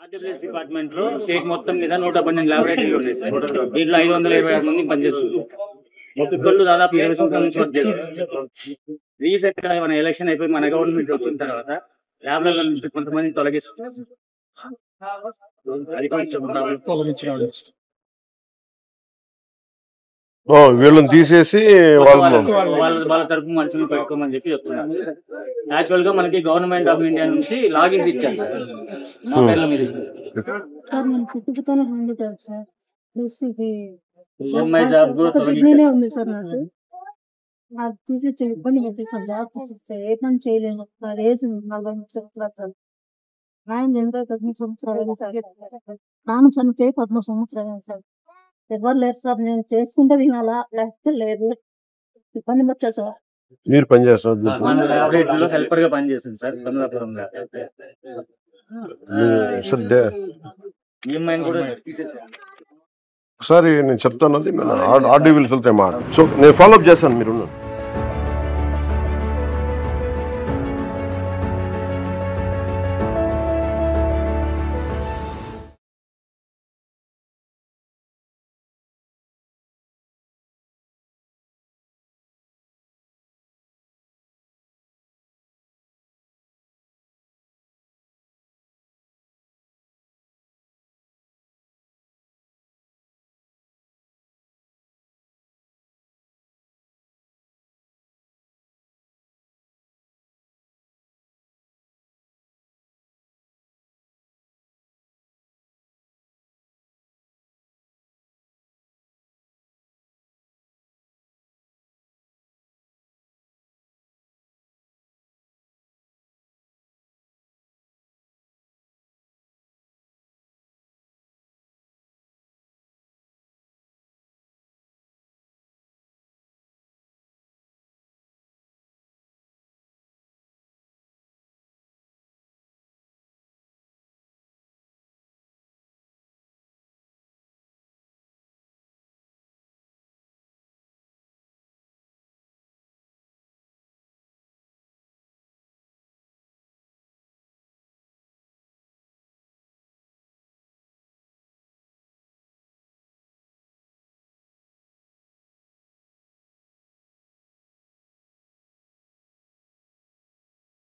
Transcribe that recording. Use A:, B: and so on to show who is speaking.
A: Artificial department లో state మొత్తం మీద 112 ల్యాబొరేటరీలు ఉన్నాయి సార్. దీంట్లో 526 మంది పనిచేస్తున్నారు. ఒక్కొక్కళ్ళు దాదాపు 20 సంవత్సరాల నుంచి వర్క్ చేస్తారు. రీసెంట్ గా మన ఎలక్షన్ అయిపోయి మన గవర్నమెంట్ వచ్చిన తర్వాత ల్యాబ్లలో నుంచి కొంతమంది తొలగిస్తున్నారు. అది కొంచెం తొలగించిన
B: వీళ్ళని తీసేసి
A: వాళ్ళ తరపు మనుషులు పెట్టుకోమని చెప్పి చెప్తున్నారు. యాక్చువల్ గా మనకి గవర్నమెంట్ ఆఫ్ ఇండియా నుంచి లాగిన్స్ ఇచ్చారు సార్. మా పేర్ల మీద ఈఎంఐ జాబ్ కూడా తొలగించారు.
C: నాకు తీసి ఇబ్బంది పెట్టేసాను. జాబ్ తీసిస్తే ఏం చేయలేను. నా ఏజ్ 40 సంవత్సరాలు. ఆయన 13 సంవత్సరాలు సార్. నాన్న చనిపోయి 13 సంవత్సరాలు సార్. ఎవరు లేరు సార్. నేను చేసుకుంటే తినాలా లేకపోతే లేదు. ఇబ్బంది పెట్టా సార్.
B: మీరు పని చేస్తారు
A: హెల్పర్ గా పనిచేస్తుంది సార్. కమలాపురంలో ఈఎంఐ కూడా తీసేసారు.
B: ఒకసారి నేను చెప్తాను, ఆర్డీ విల్ వెళ్తే మాట. సో నేను ఫాలోఅప్ చేస్తాను, మీరు